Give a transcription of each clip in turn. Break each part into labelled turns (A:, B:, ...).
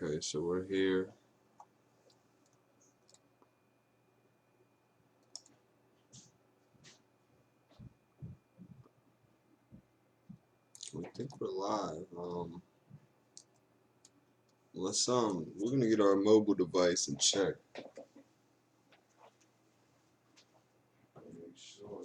A: Okay, so we're here. We think we're live. We're gonna get our mobile device and check. Make sure.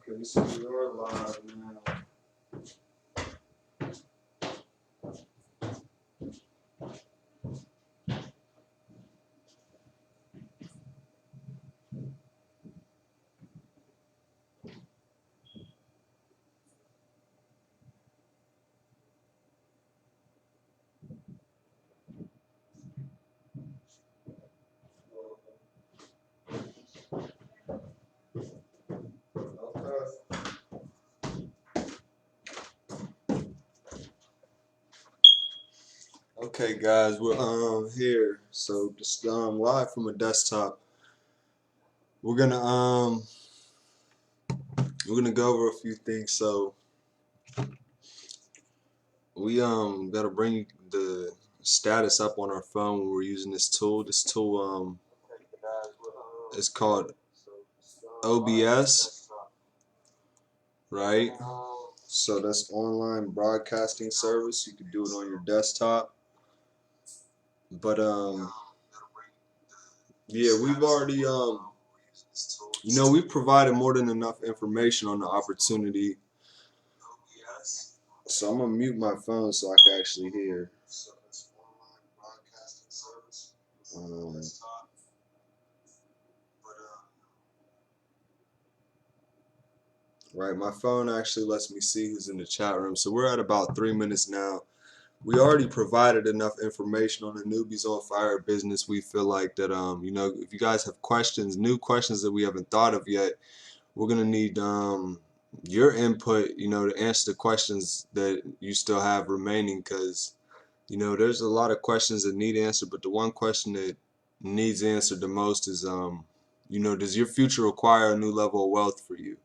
A: Okay, so we are live now. Okay, guys, we're here. So just live from a desktop. We're gonna go over a few things. So we gotta bring the status up on our phone when we're using this tool. This tool is called OBS, right? So that's online broadcasting service. You can do it on your desktop. But yeah, we've already we've provided more than enough information on the opportunity. So I'm gonna mute my phone so I can actually hear. Right, my phone actually lets me see who's in the chat room. So we're at about 3 minutes now. We already provided enough information on the Newbies on Fire business. We feel like that if you guys have questions, new questions that we haven't thought of yet, we're gonna need your input, to answer the questions that you still have remaining, because there's a lot of questions that need answered, but the one question that needs answered the most is does your future require a new level of wealth for you?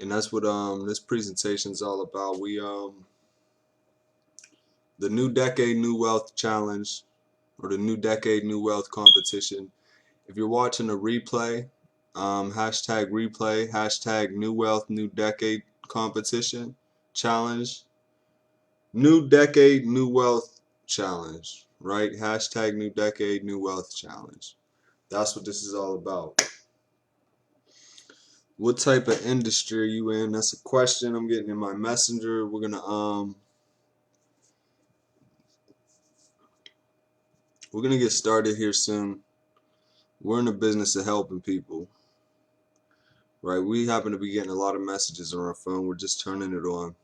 A: And that's what this presentation is all about. We the New Decade New Wealth Challenge, or the New Decade New Wealth Competition. If you're watching a replay, hashtag replay, hashtag New Wealth New Decade Competition Challenge, New Decade New Wealth Challenge, right? Hashtag New Decade New Wealth Challenge. That's what this is all about. What type of industry are you in? That's a question I'm getting in my messenger. We're gonna get started here soon. We're in the business of helping people, right? We happen to be getting a lot of messages on our phone. We're just turning it on.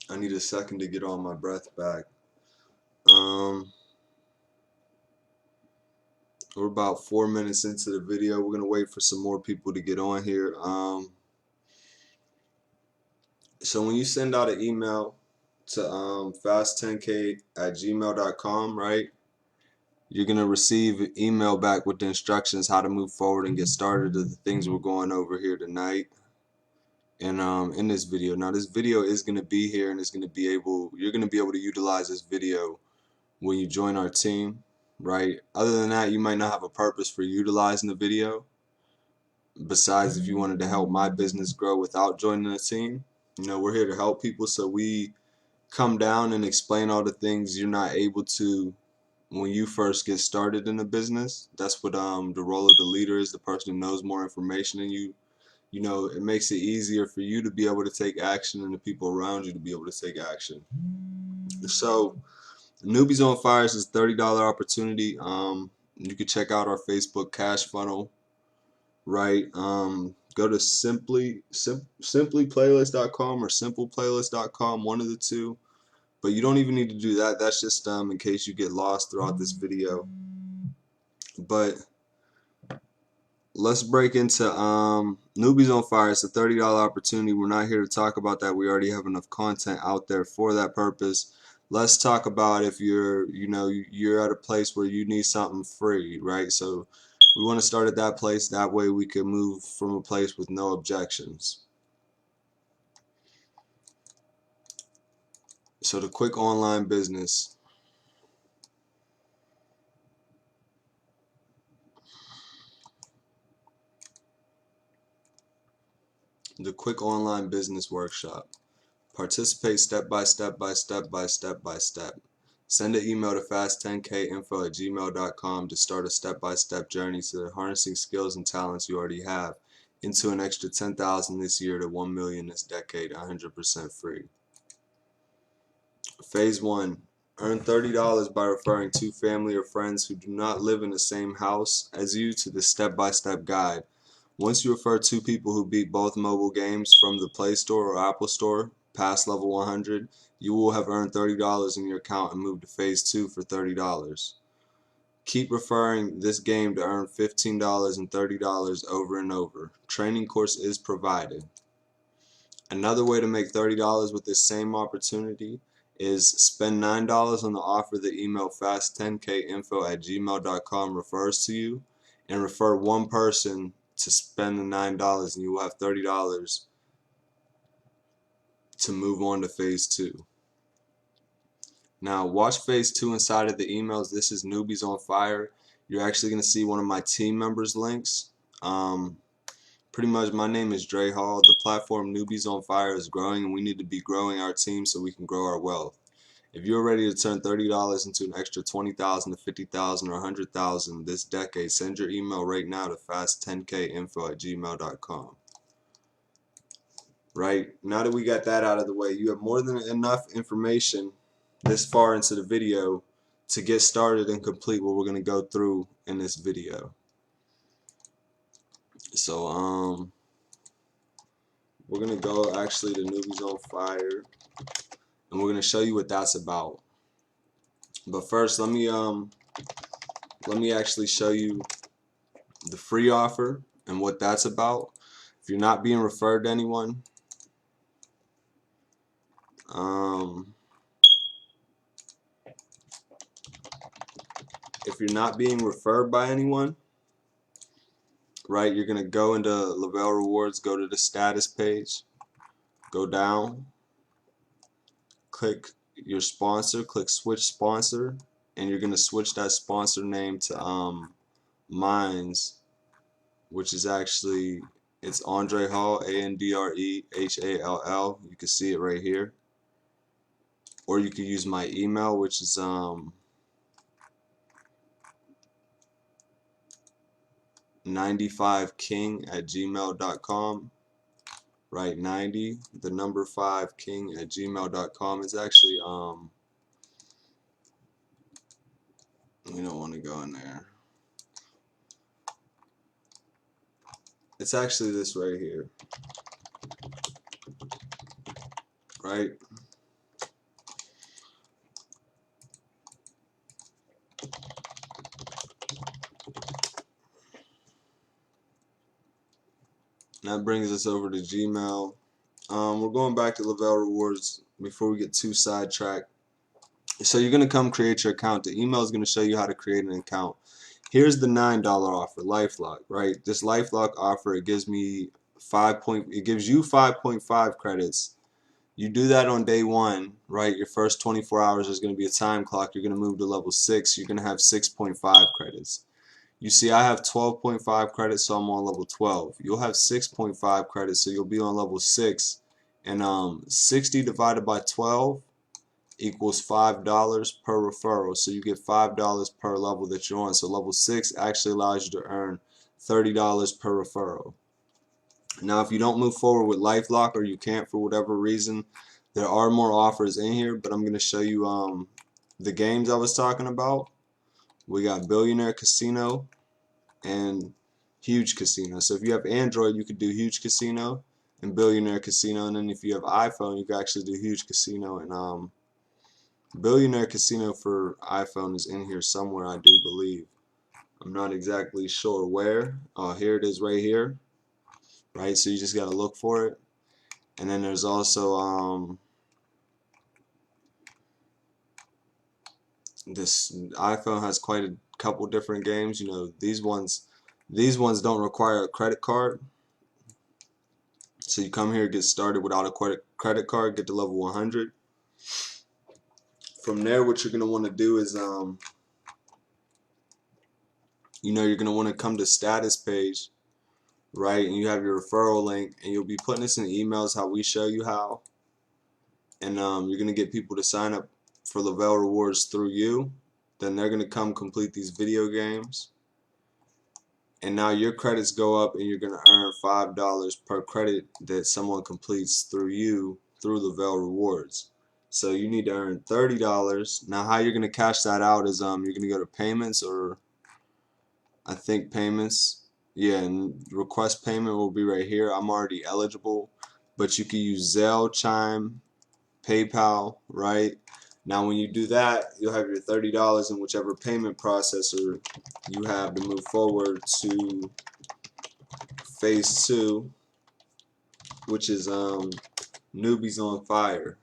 A: I need a second to get all my breath back. We're about 4 minutes into the video. We're gonna wait for some more people to get on here. So when you send out an email to fast10k@gmail.com, right? You're gonna receive an email back with the instructions how to move forward and get started of the things we're going over here tonight. And in this video. Now this video is gonna be here, and you're gonna be able to utilize this video when you join our team, right? Other than that, you might not have a purpose for utilizing the video, Besides, if you wanted to help my business grow without joining a team, we're here to help people. So we come down and explain all the things you're not able to when you first get started in a business. That's what the role of the leader is, the person who knows more information than you. It makes it easier for you to be able to take action and the people around you to be able to take action. So Newbies on Fire is a $30 opportunity. You can check out our Facebook cash funnel, right? Go to simplyplaylist.com or simpleplaylist.com, one of the two. But you don't even need to do that. That's just in case you get lost throughout this video. But let's break into Newbies on Fire. It's a $30 opportunity. We're not here to talk about that. We already have enough content out there for that purpose. Let's talk about if you're at a place where you need something free, right? So we want to start at that place. That way we can move from a place with no objections. So the quick online business. The quick online business workshop. Participate step by step by step by step by step. Send an email to fast10kinfo@gmail.com to start a step-by-step journey to harnessing skills and talents you already have into an extra 10,000 this year to 1 million this decade, 100% free. Phase 1. Earn $30 by referring 2 family or friends who do not live in the same house as you to the step-by-step guide. Once you refer 2 people who beat both mobile games from the Play Store or Apple Store past level 100, you will have earned $30 in your account and move to phase 2 for $30. Keep referring this game to earn $15 and $30 over and over. Training course is provided. Another way to make $30 with this same opportunity is spend $9 on the offer that email fast10kinfo@gmail.com refers to you, and refer 1 person to spend the $9, and you will have $30 to move on to phase 2. Now watch phase 2 inside of the emails. This is Newbies on Fire. You're actually going to see one of my team members links. Pretty much my name is Dre Hall. The platform Newbies on Fire is growing, and we need to be growing our team so we can grow our wealth. If you're ready to turn $30 into an extra 20,000 to 50,000 or 100,000 this decade, send your email right now to fast10kinfo@gmail.com. Right, now that we got that out of the way, you have more than enough information this far into the video to get started and complete what we're going to go through in this video. So we're going to go actually to Newbies on Fire, and we're going to show you what that's about. But first, let me actually show you the free offer and what that's about. If you're not being referred to anyone, if you're not being referred by anyone, right, you're gonna go into Lavelle Rewards, go to the status page, go down, click your sponsor, click switch sponsor, and you're gonna switch that sponsor name to mine's, which is actually, it's Andre Hall, ANDREHALL. You can see it right here. Or you can use my email, which is 95king@gmail.com. Right, 90, the number 5 king@gmail.com is actually we don't want to go in there. It's actually this right here. Right? That brings us over to Gmail. We're going back to Lavelle Rewards before we get too sidetracked. So you're going to come create your account. The email is going to show you how to create an account. Here's the $9 offer, LifeLock, right? This LifeLock offer, it gives me it gives you 5.5 credits. You do that on day 1, right? Your first 24 hours is going to be a time clock. You're going to move to level 6. You're going to have 6.5 credits. You see, I have 12.5 credits, so I'm on level 12. You'll have 6.5 credits, so you'll be on level 6. And 60 divided by 12 equals $5 per referral. So you get $5 per level that you're on. So level 6 actually allows you to earn $30 per referral. Now, if you don't move forward with LifeLock, or you can't for whatever reason, there are more offers in here, but I'm going to show you the games I was talking about. We got Billionaire Casino and Huge Casino. So if you have Android, you could do Huge Casino and Billionaire Casino, and then if you have iPhone, you can actually do Huge Casino. And Billionaire Casino for iPhone is in here somewhere, I do believe. I'm not exactly sure where. Here it is right here. Right, so you just got to look for it. And then there's also this iPhone has quite a couple different games. You know, these ones don't require a credit card. So you come here, get started without a credit card, get to level 100. From there, what you're gonna want to do is you know, you're gonna want to come to status page, right? And you have your referral link, and you'll be putting this in emails how we show you how. And you're gonna get people to sign up for Lavelle rewards through you. Then they're gonna come complete these video games, and now your credits go up, and you're gonna earn $5 per credit that someone completes through you through Lavelle rewards. So you need to earn $30. Now, how you're gonna cash that out is you're gonna go to payments, or I think payments. Yeah, and request payment will be right here. I'm already eligible, but you can use Zelle, Chime, PayPal, right? Now when you do that, you'll have your $30 in whichever payment processor you have to move forward to phase 2, which is NewbiesOnFire.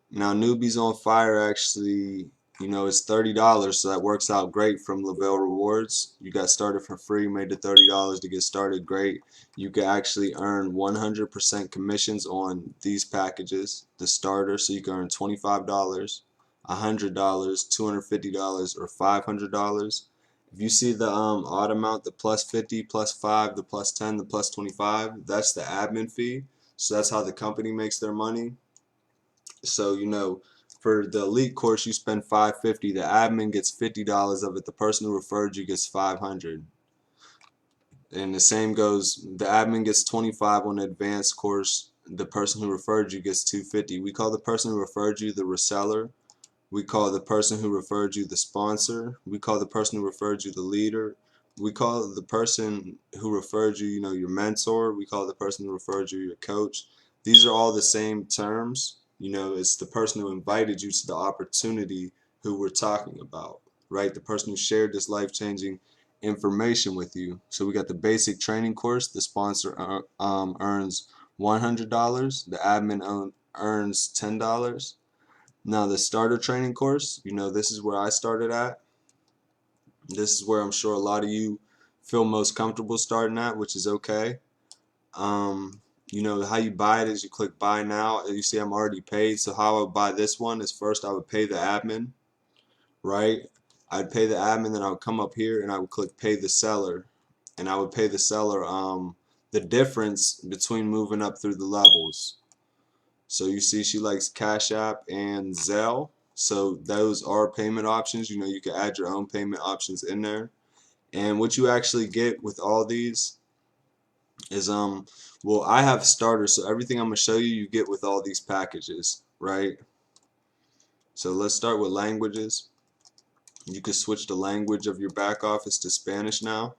A: Now NewbiesOnFire actually, you know, it's $30, so that works out great from Lavelle rewards. You got started for free, made the $30 to get started, great. You can actually earn 100% commissions on these packages, the starter, so you can earn $25, $100, $250, or $500. If you see the odd amount, the plus 50, plus 5, the plus 10, the plus 25, that's the admin fee. So that's how the company makes their money. So, you know, for the elite course, you spend $550. The admin gets $50 of it. The person who referred you gets $500. And the same goes, the admin gets $25 on the advanced course. The person who referred you gets $250. We call the person who referred you the reseller. We call the person who referred you the sponsor. We call the person who referred you the leader. We call the person who referred you, you know, your mentor. We call the person who referred you your coach. These are all the same terms. You know, it's the person who invited you to the opportunity who we're talking about, right? The person who shared this life-changing information with you. So we got the basic training course. The sponsor earns $100. The admin earns $10. Now the starter training course, you know, this is where I started at. This is where I'm sure a lot of you feel most comfortable starting at, which is okay. You know, how you buy it is you click buy now. You see I'm already paid. So how I would buy this one is first I would pay the admin, right? I'd pay the admin, then I would come up here and I would click pay the seller. And I would pay the seller the difference between moving up through the levels. So you see she likes Cash App and Zelle. So those are payment options. You know, you can add your own payment options in there. And what you actually get with all these is well, I have starters, so everything I'm gonna show you, you get with all these packages, right? So let's start with languages. You can switch the language of your back office to Spanish now.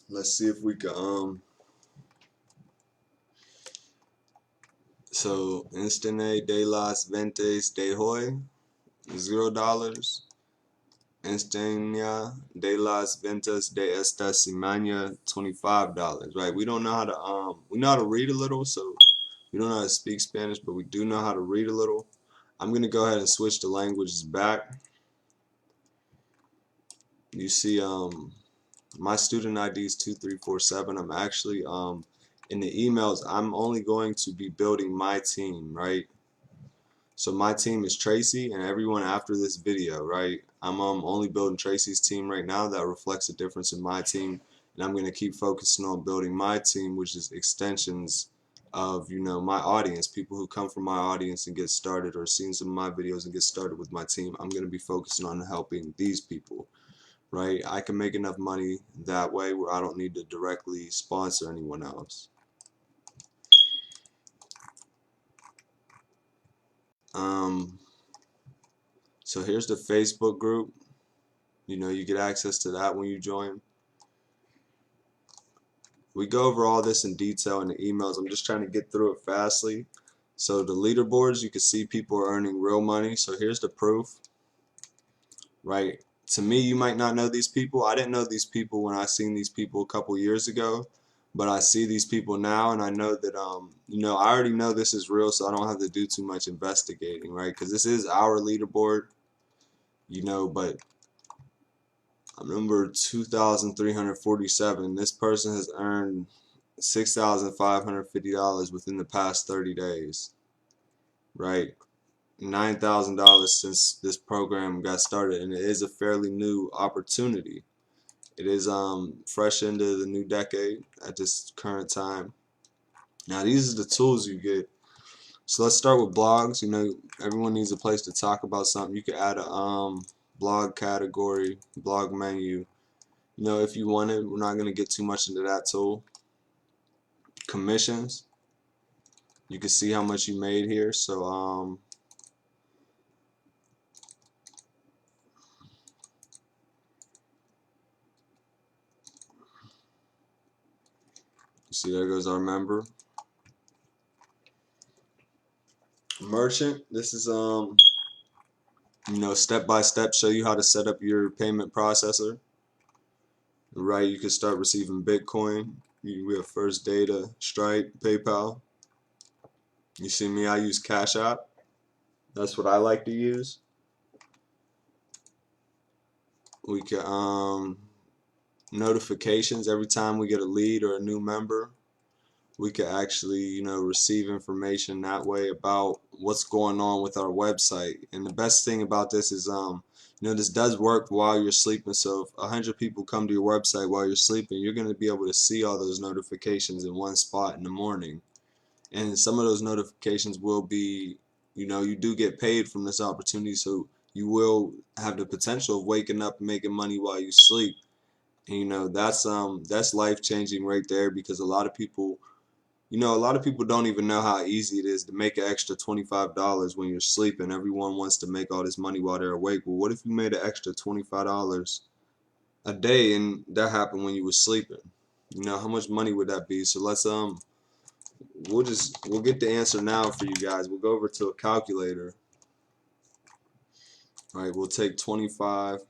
A: Let's see if we can so Instante de las Ventas de hoy, $0. Instancia de las Ventas de esta semana, $25. Right? We don't know how to we know how to read a little, so we don't know how to speak Spanish, but we do know how to read a little. I'm gonna go ahead and switch the languages back. You see my student ID is 2347. I'm actually in the emails I'm only going to be building my team, right? So my team is Tracy and everyone after this video, right? I'm only building Tracy's team right now. That reflects a difference in my team, and I'm going to keep focusing on building my team, which is extensions of, you know, my audience, people who come from my audience and get started, or seen some of my videos and get started with my team. I'm going to be focusing on helping these people, right? I can make enough money that way where I don't need to directly sponsor anyone else. So here's the Facebook group. You know, you get access to that when you join. We go over all this in detail in the emails. I'm just trying to get through it fastly. So the leaderboards, you can see people are earning real money. So here's the proof, right? To me, you might not know these people. I didn't know these people when I seen these people a couple years ago, but I see these people now, and I know that you know, I already know this is real, so I don't have to do too much investigating, right? Because this is our leaderboard, you know, but I'm number 2,347. This person has earned $6,550 within the past 30 days, right? $9,000 since this program got started, and it is a fairly new opportunity. It is fresh into the new decade at this current time. Now these are the tools you get. So let's start with blogs. You know, everyone needs a place to talk about something. You could add a blog category, blog menu. You know, if you want it, we're not going to get too much into that tool. Commissions, you can see how much you made here. So you see there goes our member. Merchant, this is you know, step by step show you how to set up your payment processor. Right, you can start receiving Bitcoin. We have First Data, Stripe, PayPal. You see me, I use Cash App. That's what I like to use. We can notifications every time we get a lead or a new member. We can actually, you know, receive information that way about what's going on with our website. And the best thing about this is, you know, this does work while you're sleeping. So if 100 people come to your website while you're sleeping, you're going to be able to see all those notifications in one spot in the morning. And some of those notifications will be, you know, you do get paid from this opportunity, so you will have the potential of waking up and making money while you sleep. And you know, that's life changing right there, because a lot of people, you know, a lot of people don't even know how easy it is to make an extra $25 when you're sleeping. Everyone wants to make all this money while they're awake. Well, what if you made an extra $25 a day and that happened when you were sleeping? You know, how much money would that be? So let's we'll get the answer now for you guys. We'll go over to a calculator. All right, we'll take 25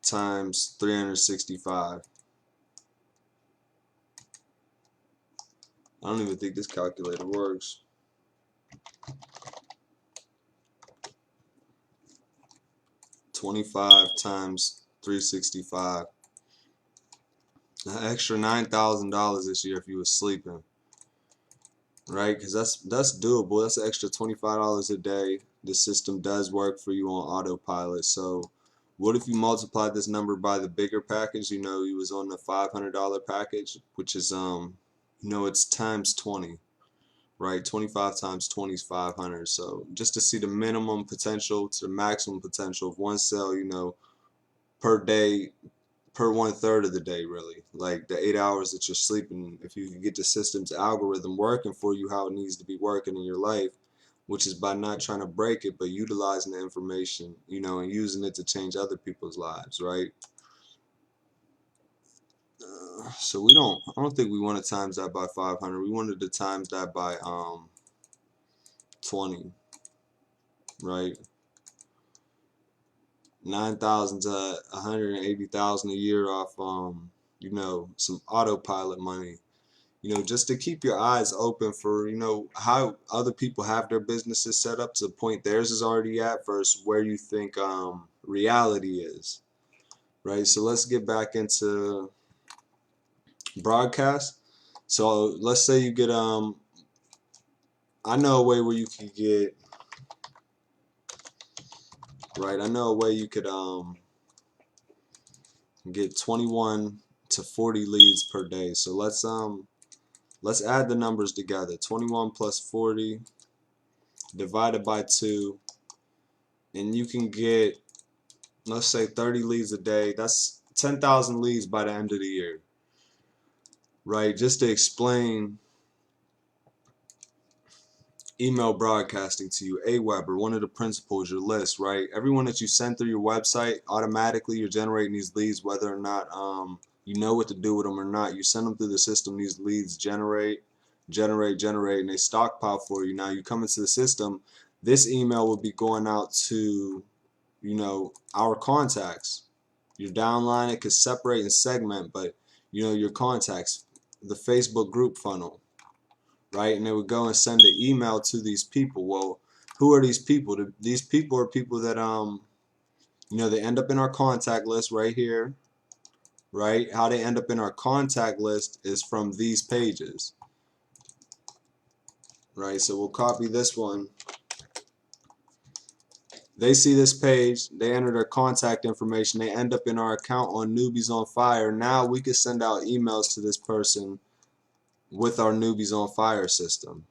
A: times 365. I don't even think this calculator works. $25 times 365. An extra $9,000 this year if you were sleeping, right? Because that's doable. That's an extra $25 a day. The system does work for you on autopilot. So what if you multiply this number by the bigger package? You know, you was on the $500 package, which is you know, it's times 20, right? 25 times 20 is 500. So just to see the minimum potential to the maximum potential of one cell, you know, per day, per 1/3 of the day, really, like the 8 hours that you're sleeping. If you can get the system's algorithm working for you how it needs to be working in your life, which is by not trying to break it, but utilizing the information, you know, and using it to change other people's lives, right? So I don't think we want to times that by 500. We wanted to times that by 20, right? 9,000 to 180,000 a year off you know, some autopilot money. You know, just to keep your eyes open for, you know, how other people have their businesses set up to the point theirs is already at versus where you think reality is, right? So let's get back into broadcast. So let's say you get I know a way where you can get, right, I know a way you could get 21 to 40 leads per day. So let's add the numbers together. 21 plus 40 divided by 2, and you can get, let's say, 30 leads a day. That's 10,000 leads by the end of the year, right? Just to explain email broadcasting to you, AWeber, one of the principles, your list, right? Everyone that you send through your website, automatically you're generating these leads, whether or not you know what to do with them or not. You send them through the system, these leads generate, and they stockpile for you. Now you come into the system, this email will be going out to, you know, our contacts. Your downline, it could separate and segment, but you know, your contacts, the Facebook group funnel, right? And they would go and send an email to these people. Well, who are these people? These people are people that you know, they end up in our contact list right here, right? How they end up in our contact list is from these pages, right? So we'll copy this one. They see this page, they enter their contact information, they end up in our account on Newbies on Fire. Now we can send out emails to this person with our Newbies on Fire system,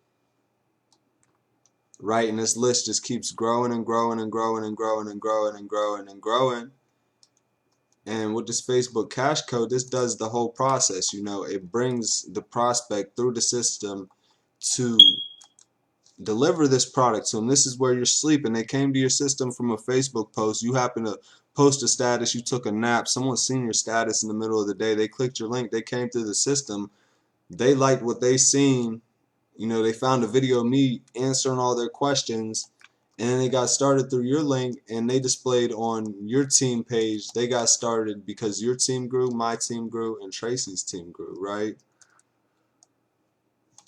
A: right? And this list just keeps growing and growing and growing and growing and growing and growing and growing. And with this Facebook cash code, this does the whole process. You know, it brings the prospect through the system to deliver this product. So this is where you're sleeping. They came to your system from a Facebook post. You happen to post a status, you took a nap, someone's seen your status in the middle of the day, they clicked your link, they came through the system, they liked what they seen, you know, they found a video of me answering all their questions, and then they got started through your link, and they displayed on your team page. They got started because your team grew, my team grew, and Tracy's team grew, right?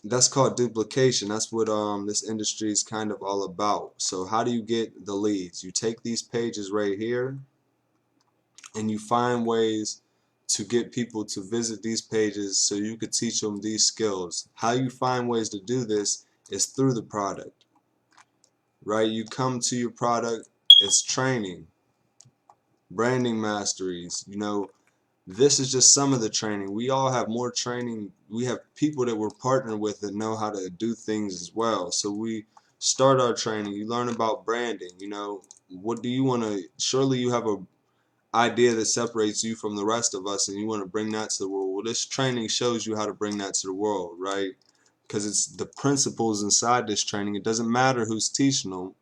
A: That's called duplication. That's what this industry is kind of all about. So how do you get the leads? You take these pages right here and you find ways to get people to visit these pages so you could teach them these skills. How you find ways to do this is through the product, right? You come to your product, it's training, branding masteries, you know. This is just some of the training. We all have more training. We have people that we're partnered with that know how to do things as well. So we start our training. You learn about branding. You know, what do you want to, surely you have a idea that separates you from the rest of us and you want to bring that to the world. Well, this training shows you how to bring that to the world, right? Because it's the principles inside this training. It doesn't matter who's teaching them.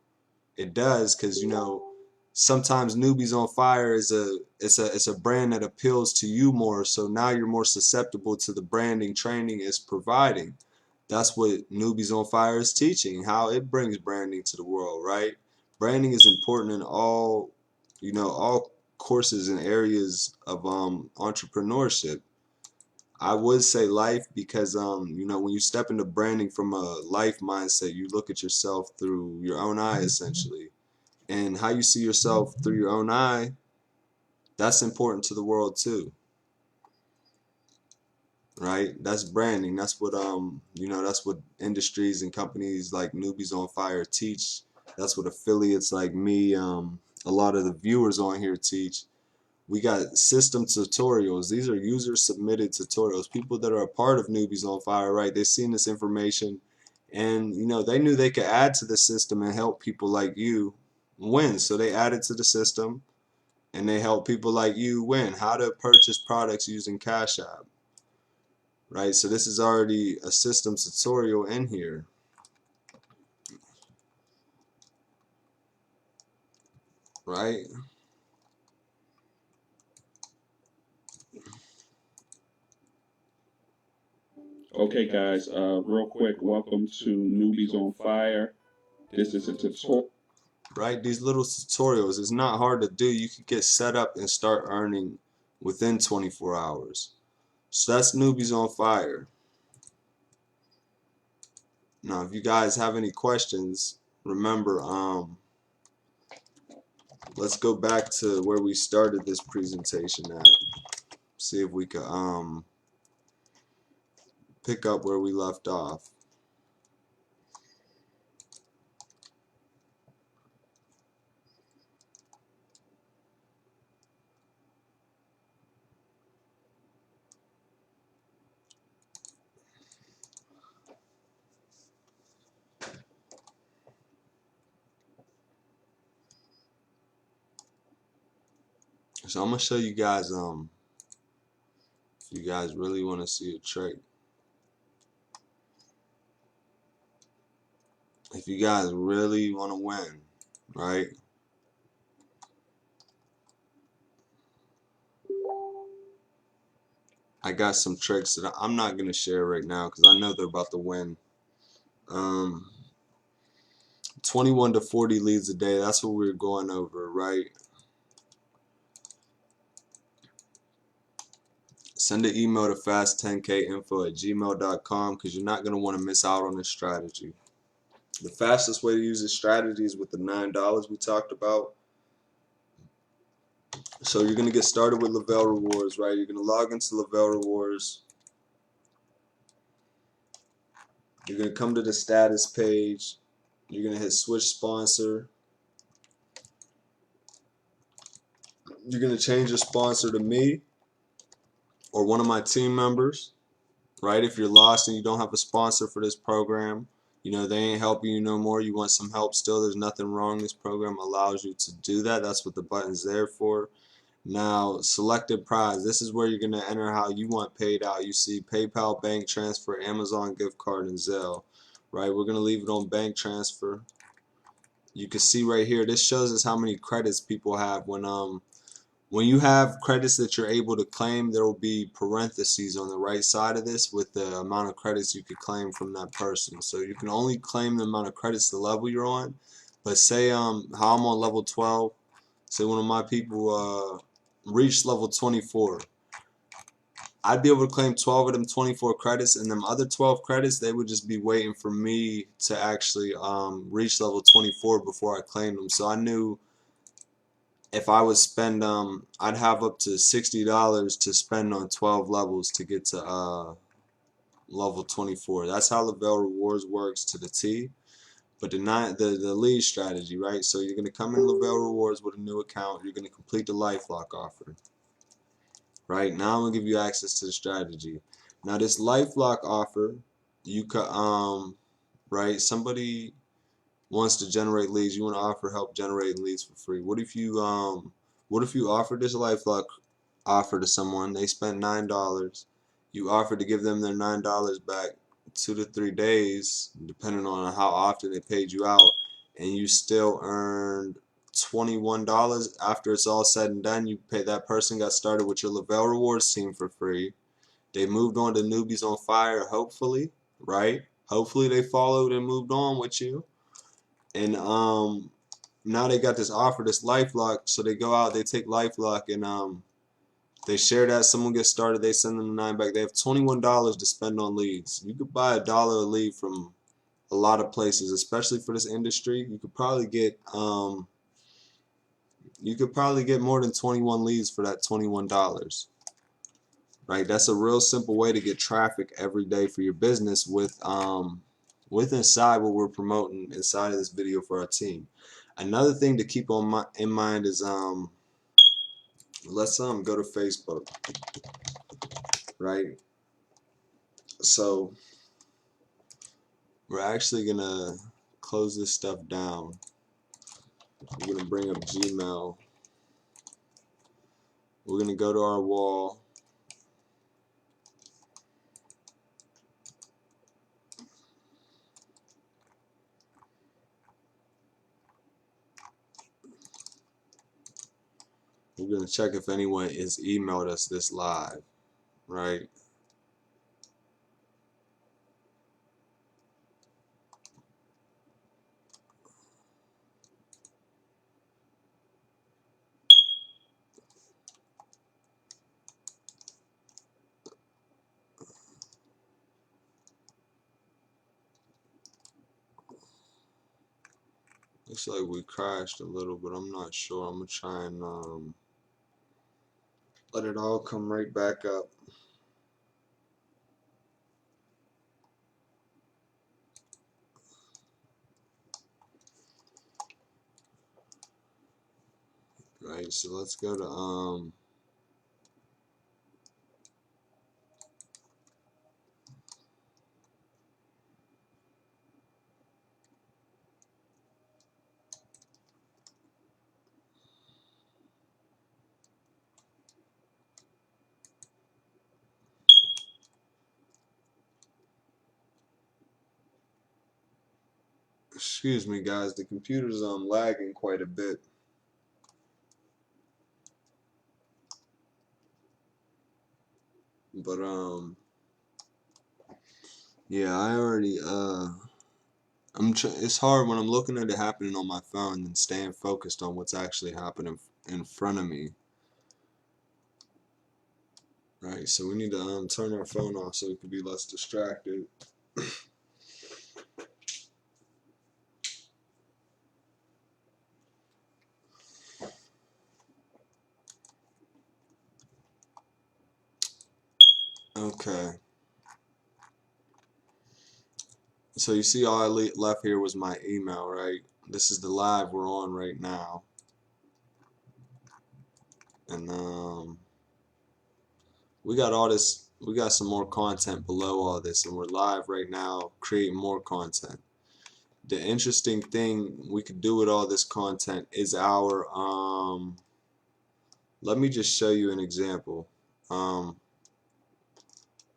A: It does, because, you know, sometimes Newbies on Fire is a brand that appeals to you more, so now you're more susceptible to the branding training it's providing. That's what Newbies on Fire is teaching, how it brings branding to the world, right? Branding is important in all, you know, all courses and areas of entrepreneurship. I would say life, because you know, when you step into branding from a life mindset, you look at yourself through your own eye essentially. And how you see yourself through your own eye, that's important to the world too, right? That's branding. That's what you know, that's what industries and companies like Newbies on Fire teach. That's what affiliates like me, a lot of the viewers on here teach. We got system tutorials. These are user submitted tutorials. People that are a part of Newbies on Fire, right? They've seen this information, and you know, they knew they could add to the system and help people like you win. So they added to the system and they help people like you win. How to purchase products using Cash App, right? So this is already a system tutorial in here, right?
B: Okay, guys, real quick, welcome to Newbies on Fire. This is a tutorial.
A: Right? These little tutorials, it's not hard to do. You can get set up and start earning within 24 hours. So that's Newbies on Fire. Now, if you guys have any questions, remember, let's go back to where we started this presentation at. See if we could pick up where we left off. So I'm gonna show you guys if you guys really want to see a trick. If you guys really want to win, right? I got some tricks that I'm not gonna share right now because I know they're about to win. 21 to 40 leads a day. That's what we're going over, right? Send an email to fast10kinfo@gmail.com because you're not gonna want to miss out on this strategy. The fastest way to use this strategy is with the $9 we talked about. So you're gonna get started with Lavelle Rewards, right? You're gonna log into Lavelle Rewards. You're gonna come to the status page. You're gonna hit switch sponsor. You're gonna change your sponsor to me or one of my team members, right? If you're lost and you don't have a sponsor for this program, you know, they ain't helping you no more, you want some help still, there's nothing wrong. This program allows you to do that. That's what the button's there for. Now, selected prize. This is where you're going to enter how you want paid out. You see PayPal, bank transfer, Amazon gift card, and Zelle. Right? We're going to leave it on bank transfer. You can see right here, this shows us how many credits people have. When you have credits that you're able to claim, there will be parentheses on the right side of this with the amount of credits you could claim from that person. So you can only claim the amount of credits the level you're on. But say how I'm on level 12, say one of my people reached level 24. I'd be able to claim 12 of them 24 credits, and them other 12 credits, they would just be waiting for me to actually reach level 24 before I claimed them. So I knew if I would spend I'd have up to $60 to spend on 12 levels to get to level 24. That's how Lavelle Rewards works to the T. But the lead strategy, right? So you're gonna come in Lavelle Rewards with a new account. You're gonna complete the LifeLock offer. Right now, I'm gonna give you access to the strategy. Now, this LifeLock offer, you could right? Somebody wants to generate leads. You want to offer help generating leads for free. What if you offer this LifeLock offer to someone? They spent $9. You offer to give them their $9 back 2 to 3 days, depending on how often they paid you out, and you still earned $21 after it's all said and done. You pay that person got started with your Lavelle Rewards team for free. They moved on to Newbies on Fire, hopefully, right? Hopefully they followed and moved on with you. And now they got this offer, this LifeLock. So they go out, they take LifeLock, and they share that. Someone gets started, they send them the 9 back. They have $21 to spend on leads. You could buy $1 a lead from a lot of places, especially for this industry. You could probably get more than 21 leads for that $21. Right? That's a real simple way to get traffic every day for your business with inside what we're promoting inside of this video for our team. Another thing to keep in mind is let's go to Facebook, right? So we're actually gonna close this stuff down. We're gonna bring up Gmail. We're gonna go to our wall. We're gonna check if anyone has emailed us this live, right? Looks like we crashed a little, but I'm not sure. I'm gonna try and let it all come right back up. Right, so let's go to Excuse me, guys. The computer's lagging quite a bit. But yeah, I already it's hard when I'm looking at it happening on my phone and staying focused on what's actually happening in front of me. Right, so we need to turn our phone off so we can be less distracted. Okay. So you see all I left here was my email, right? This is the live we're on right now. And we got all this, we got some more content below all this, and we're live right now creating more content. The interesting thing we could do with all this content is our let me just show you an example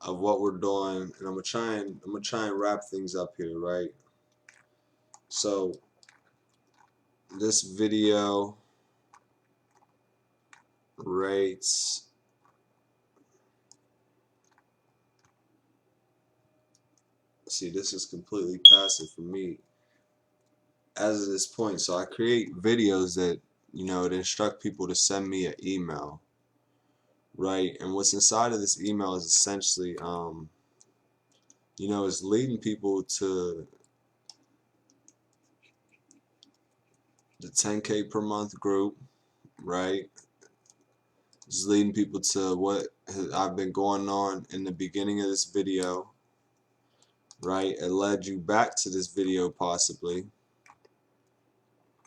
A: of what we're doing, and I'm gonna try and wrap things up here, right? So this video rates, see, this is completely passive for me as of this point. So I create videos that, you know, to instruct people to send me an email, right? And what's inside of this email is essentially you know, is leading people to the 10K per month group, right? It's leading people to what I've been going on in the beginning of this video, right? It led you back to this video possibly.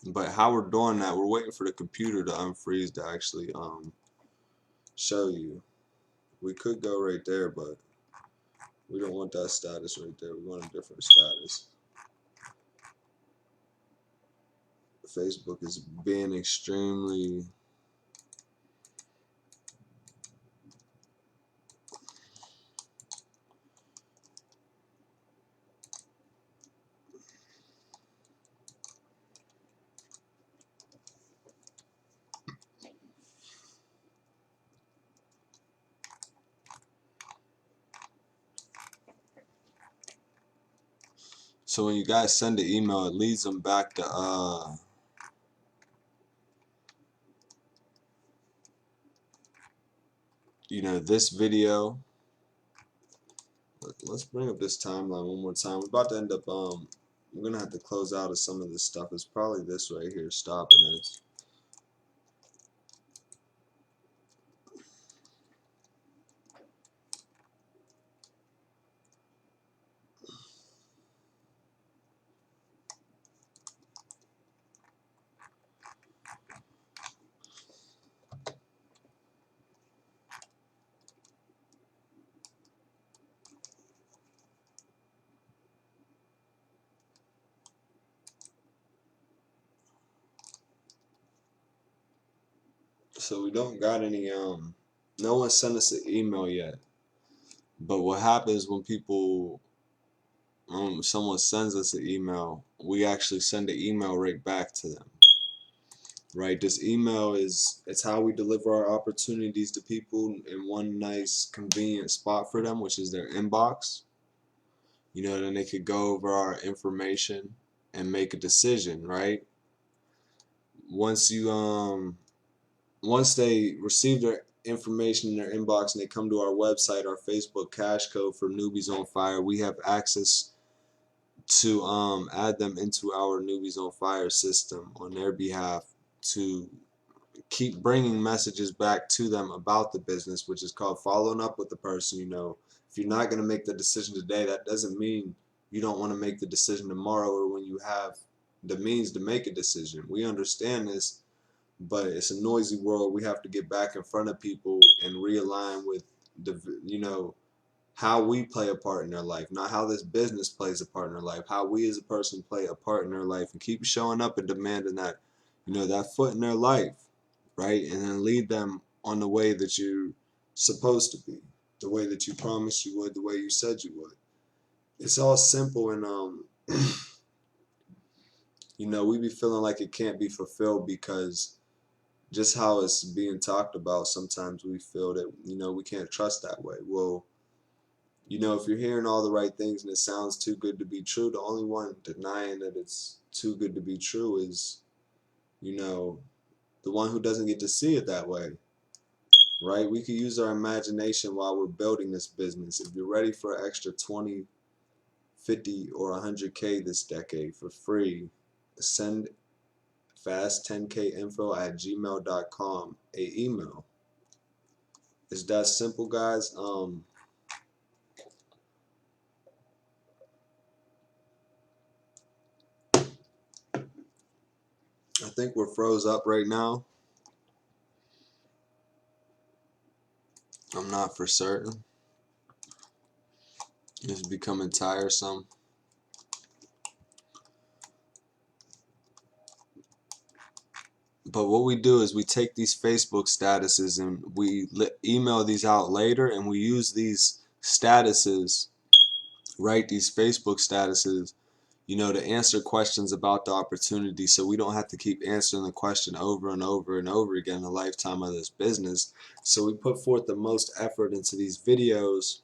A: But how we're doing that, we're waiting for the computer to unfreeze to actually show you. We could go right there, but we don't want that status right there. We want a different status. Facebook is being extremely so when you guys send an email, it leads them back to you know, this video. Let's bring up this timeline one more time. We're about to end up we're gonna have to close out of some of this stuff. It's probably this right here stopping us. So we don't got any no one sent us an email yet. But what happens when people someone sends us an email, we actually send an email right back to them. Right? This email it's how we deliver our opportunities to people in one nice convenient spot for them, which is their inbox. You know, then they could go over our information and make a decision, right? Once you once they receive their information in their inbox and they come to our website, our Facebook cash code for Newbies on Fire, we have access to add them into our Newbies on Fire system on their behalf to keep bringing messages back to them about the business, which is called following up with the person. You know, if you're not going to make the decision today, that doesn't mean you don't want to make the decision tomorrow or when you have the means to make a decision. We understand this, but it's a noisy world. We have to get back in front of people and realign with the, you know, how we play a part in their life, not how this business plays a part in their life, how we as a person play a part in their life, and keep showing up and demanding that, you know, that foot in their life, right? And then lead them on the way that you're supposed to be, the way that you promised you would, the way you said you would. It's all simple and you know, we be feeling like it can't be fulfilled because just how it's being talked about, sometimes we feel that, you know, we can't trust that way. Well, you know, if you're hearing all the right things and it sounds too good to be true, the only one denying that it's too good to be true is, you know, the one who doesn't get to see it that way, right? We could use our imagination while we're building this business. If you're ready for an extra 20, 50, or 100K this decade for free, send fast10kinfo@gmail.com a email. It's that simple, guys. I think we're froze up right now. I'm not for certain. It's becoming tiresome. But what we do is we take these Facebook statuses and we email these out later, and we use these statuses, right? These Facebook statuses, you know, to answer questions about the opportunity, so we don't have to keep answering the question over and over and over again in the lifetime of this business. So we put forth the most effort into these videos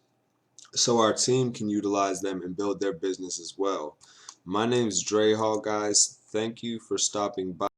A: so our team can utilize them and build their business as well. My name is Dre Hall, guys. Thank you for stopping by.